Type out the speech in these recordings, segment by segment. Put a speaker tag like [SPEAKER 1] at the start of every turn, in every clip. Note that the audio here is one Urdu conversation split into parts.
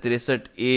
[SPEAKER 1] 63A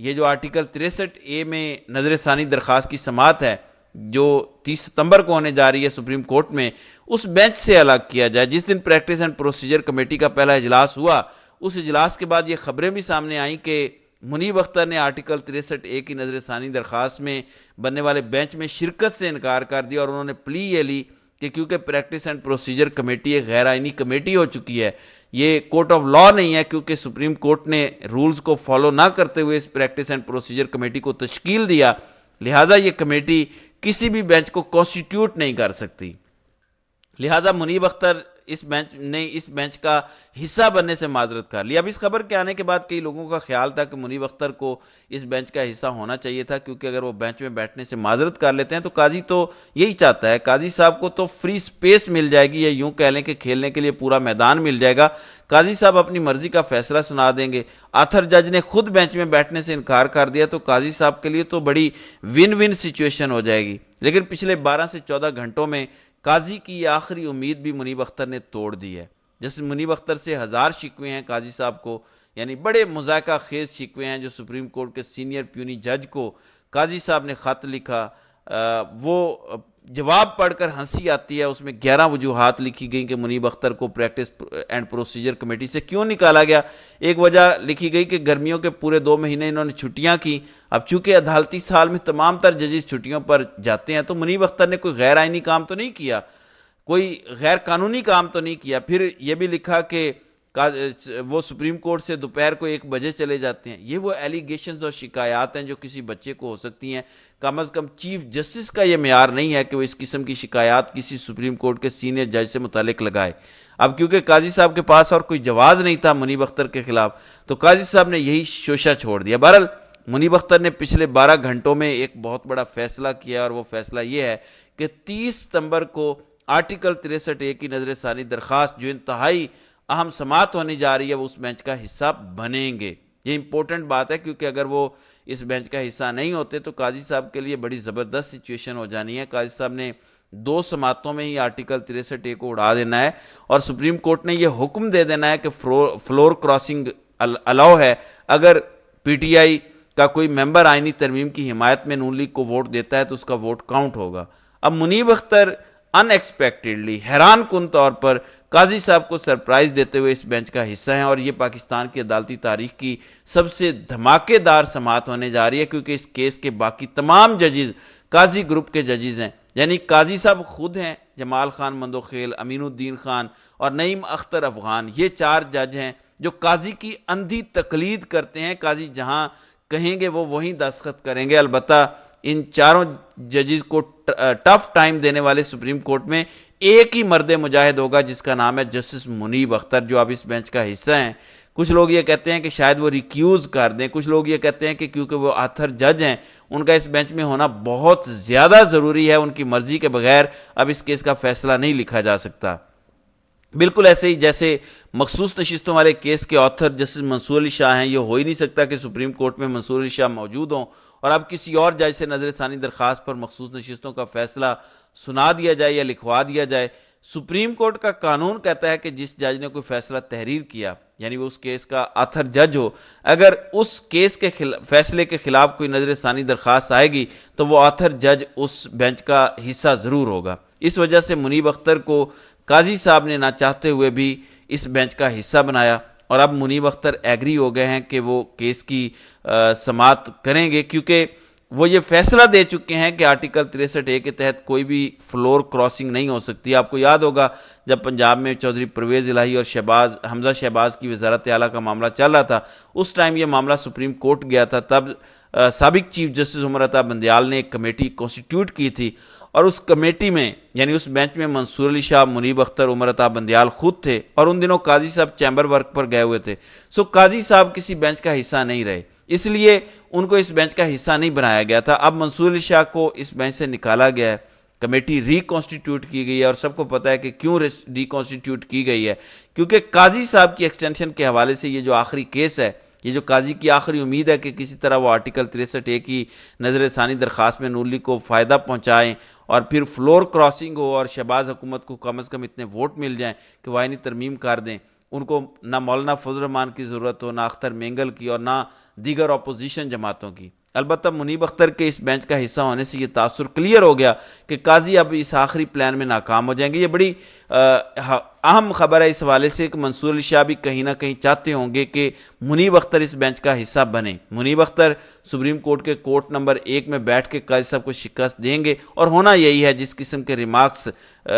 [SPEAKER 1] یہ جو آرٹیکل 63A میں نظر ثانی درخواست کی سماعت ہے جو 30 ستمبر کو ہونے جا رہی ہے سپریم کورٹ میں، اس بینچ سے الگ کیا جائے۔ جس دن پریکٹس اینڈ پروسیجر کمیٹی کا پہلا اجلاس ہوا، اس اجلاس کے بعد یہ خبریں بھی سامنے آئیں کہ منیب اختر نے آرٹیکل 63A کی نظر ثانی درخواست میں بننے والے بینچ میں شرکت سے انکار کر دیا، اور انہوں نے پلی یہ لی کہ کیونکہ پریکٹس اینڈ پروسیجر کمیٹی ایک غیر آئینی کمیٹی ہو چکی ہے، یہ کورٹ آف لاء نہیں ہے، کیونکہ سپریم کورٹ نے رولز کو فالو نہ کرتے ہوئے اس پریکٹس اینڈ پروسیجر کمیٹی کو تشکیل دیا، لہٰذا یہ کمیٹی کسی بھی بینچ کو کانسٹیٹیوٹ نہیں کر سکتی۔ لہٰذا منیب اختر اس بینچ کا حصہ بننے سے معذرت کر لی۔ اب اس خبر کے آنے کے بعد کئی لوگوں کا خیال تھا کہ منیب اختر کو اس بینچ کا حصہ ہونا چاہیے تھا، کیونکہ اگر وہ بینچ میں بیٹھنے سے معذرت کر لیتے ہیں تو قاضی تو یہی چاہتا ہے، قاضی صاحب کو تو فری سپیس مل جائے گی، یا یوں کہہ لیں کہ کھیلنے کے لیے پورا میدان مل جائے گا، قاضی صاحب اپنی مرضی کا فیصلہ سنا دیں گے۔ آتھر جج نے خود بینچ میں بیٹھنے سے انکار کر دیا تو قاضی صاحب کے لیے تو بڑی ون ون سچویشن ہو جائے گی۔ لیکن پچھلے 12 سے 14 گھنٹوں میں قاضی کی یہ آخری امید بھی منیب اختر نے توڑ دی ہے۔ جیسے منیب اختر سے 1000 شکوے ہیں قاضی صاحب کو، یعنی بڑے مذائقہ خیز شکوے ہیں جو سپریم کورٹ کے سینئر پیونی جج کو قاضی صاحب نے خط لکھا، وہ جواب پڑھ کر ہنسی آتی ہے۔ اس میں 11 وجوہات لکھی گئیں کہ منیب اختر کو پریکٹس اینڈ پروسیجر کمیٹی سے کیوں نکالا گیا۔ ایک وجہ لکھی گئی کہ گرمیوں کے پورے 2 مہینے انہوں نے چھٹیاں کی، اب چونکہ عدالتی سال میں تمام تر ججز چھٹیوں پر جاتے ہیں تو منیب اختر نے کوئی غیر آئینی کام تو نہیں کیا، کوئی غیر قانونی کام تو نہیں کیا۔ پھر یہ بھی لکھا کہ وہ سپریم کورٹ سے دوپہر کو 1 بجے چلے جاتے ہیں۔ یہ وہ ایلیگیشنز اور شکایات ہیں جو کسی بچے کو ہو سکتی ہیں، کم از کم چیف جسٹس کا یہ معیار نہیں ہے کہ وہ اس قسم کی شکایات کسی سپریم کورٹ کے سینئر جج سے متعلق لگائے۔ اب کیونکہ قاضی صاحب کے پاس اور کوئی جواز نہیں تھا منیب اختر کے خلاف، تو قاضی صاحب نے یہی شوشہ چھوڑ دیا۔ بہرحال منیب اختر نے پچھلے 12 گھنٹوں میں ایک بہت بڑا فیصلہ کیا، اور وہ فیصلہ یہ ہے کہ 30 ستمبر کو آرٹیکل 63A کی نظر ثانی درخواست جو انتہائی اہم سماعت ہونے جا رہی ہے وہ اس بینچ کا حصہ بنیں گے۔ یہ امپورٹنٹ بات ہے، کیونکہ اگر وہ اس بینچ کا حصہ نہیں ہوتے تو قاضی صاحب کے لیے بڑی زبردست سچویشن ہو جانی ہے۔ قاضی صاحب نے 2 سماعتوں میں ہی آرٹیکل 63A کو اڑا دینا ہے، اور سپریم کورٹ نے یہ حکم دے دینا ہے کہ فلور کراسنگ الاؤ ہے۔ اگر پی ٹی آئی کا کوئی ممبر آئینی ترمیم کی حمایت میں نون لیگ کو ووٹ دیتا ہے تو اس کا ووٹ کاؤنٹ ہوگا۔ اب منیب اختر ان ایکسپیکٹڈلی حیران کن طور پر قاضی صاحب کو سرپرائز دیتے ہوئے اس بینچ کا حصہ ہیں، اور یہ پاکستان کی عدالتی تاریخ کی سب سے دھماکے دار سماعت ہونے جا رہی ہے، کیونکہ اس کیس کے باقی تمام ججز قاضی گروپ کے ججز ہیں، یعنی قاضی صاحب خود ہیں، جمال خان مندوخیل، امین الدین خان اور نعیم اختر افغان، یہ 4 جج ہیں جو قاضی کی اندھی تقلید کرتے ہیں۔ قاضی جہاں کہیں گے وہ وہیں دستخط کریں گے۔ البتہ ان 4 ججز کو ٹف ٹائم دینے والے سپریم کورٹ میں ایک ہی مرد مجاہد ہوگا جس کا نام ہے جسٹس منیب اختر، جو اب اس بینچ کا حصہ ہیں۔ کچھ لوگ یہ کہتے ہیں کہ شاید وہ ریکیوز کر دیں، کچھ لوگ یہ کہتے ہیں کہ کیونکہ وہ آتھر جج ہیں ان کا اس بینچ میں ہونا بہت زیادہ ضروری ہے، ان کی مرضی کے بغیر اب اس کیس کا فیصلہ نہیں لکھا جا سکتا۔ بالکل ایسے ہی جیسے مخصوص نشستوں والے کیس کے آتھر جسٹس منصور علی شاہ ہیں، یہ ہو ہی نہیں سکتا کہ سپریم کورٹ میں منصور علی شاہ موجود ہوں اور اب کسی اور جج سے نظر ثانی درخواست پر مخصوص نشستوں کا فیصلہ سنا دیا جائے یا لکھوا دیا جائے۔ سپریم کورٹ کا قانون کہتا ہے کہ جس جج نے کوئی فیصلہ تحریر کیا، یعنی وہ اس کیس کا آتھر جج ہو، اگر اس کیس کے فیصلے کے خلاف کوئی نظر ثانی درخواست آئے گی تو وہ آتھر جج اس بینچ کا حصہ ضرور ہوگا۔ اس وجہ سے منیب اختر کو قاضی صاحب نے نہ چاہتے ہوئے بھی اس بینچ کا حصہ بنایا، اور اب منیب اختر ایگری ہو گئے ہیں کہ وہ کیس کی سماعت کریں گے، کیونکہ وہ یہ فیصلہ دے چکے ہیں کہ آرٹیکل 63A کے تحت کوئی بھی فلور کراسنگ نہیں ہو سکتی۔ آپ کو یاد ہوگا جب پنجاب میں چودھری پرویز الہی اور حمزہ شہباز کی وزارت اعلیٰ کا معاملہ چل رہا تھا، اس ٹائم یہ معاملہ سپریم کورٹ گیا تھا، تب سابق چیف جسٹس عمر عطا بندیال نے ایک کمیٹی کانسٹیٹیوٹ کی تھی، اور اس کمیٹی میں یعنی اس بینچ میں منصور علی شاہ، منیب اختر، عمر عطا بندیال خود تھے، اور ان دنوں قاضی صاحب چیمبر ورک پر گئے ہوئے تھے۔ سو قاضی صاحب کسی بینچ کا حصہ نہیں رہے، اس لیے ان کو اس بینچ کا حصہ نہیں بنایا گیا تھا۔ اب منصور علی شاہ کو اس بینچ سے نکالا گیا ہے، کمیٹی ری کانسٹیٹیوٹ کی گئی ہے، اور سب کو پتہ ہے کہ کیوں ری کانسٹیٹیوٹ کی گئی ہے، کیونکہ قاضی صاحب کی ایکسٹینشن کے حوالے سے یہ جو آخری کیس ہے، یہ جو قاضی کی آخری امید ہے کہ کسی طرح وہ آرٹیکل 63A کی نظر ثانی درخواست میں نون لیگ کو فائدہ پہنچائیں اور پھر فلور کراسنگ ہو اور شہباز حکومت کو کم از کم اتنے ووٹ مل جائیں کہ وہ آئینی ترمیم کر دیں۔ ان کو نہ مولانا فضل الرحمان کی ضرورت ہو، نہ اختر مینگل کی، اور نہ دیگر اپوزیشن جماعتوں کی۔ البتہ منیب اختر کے اس بینچ کا حصہ ہونے سے یہ تاثر کلیئر ہو گیا کہ قاضی اب اس آخری پلان میں ناکام ہو جائیں گے۔ یہ بڑی اہم خبر ہے اس حوالے سے کہ منصور علی شاہ بھی کہیں نہ کہیں چاہتے ہوں گے کہ منیب اختر اس بینچ کا حصہ بنے۔ منیب اختر سپریم کورٹ کے کورٹ نمبر 1 میں بیٹھ کے قاضی صاحب کو شکست دیں گے، اور ہونا یہی ہے، جس قسم کے ریمارکس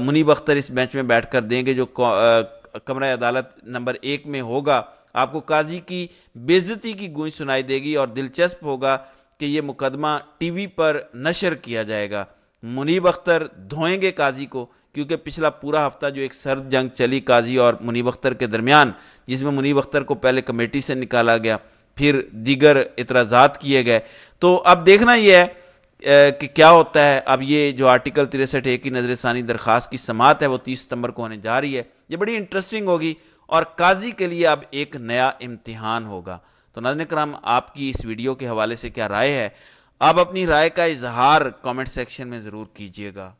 [SPEAKER 1] منیب اختر اس بینچ میں بیٹھ کر دیں گے جو کمرہ عدالت نمبر 1 میں ہوگا، آپ کو قاضی کی بے عزتی کی گونج سنائی دے گی، اور دلچسپ ہوگا کہ یہ مقدمہ ٹی وی پر نشر کیا جائے گا۔ منیب اختر دھوئیں گے قاضی کو، کیونکہ پچھلا پورا ہفتہ جو ایک سرد جنگ چلی قاضی اور منیب اختر کے درمیان، جس میں منیب اختر کو پہلے کمیٹی سے نکالا گیا، پھر دیگر اعتراضات کیے گئے، تو اب دیکھنا یہ ہے کہ کیا ہوتا ہے۔ اب یہ جو آرٹیکل 63(1) کی نظر ثانی درخواست کی سماعت ہے وہ 30 ستمبر کو ہونے جا رہی ہے۔ یہ بڑی انٹرسٹنگ ہوگی اور قاضی کے لیے اب ایک نیا امتحان ہوگا۔ تو ناظرین کرام، آپ کی اس ویڈیو کے حوالے سے کیا رائے ہے؟ آپ اپنی رائے کا اظہار کامنٹ سیکشن میں ضرور کیجیے گا۔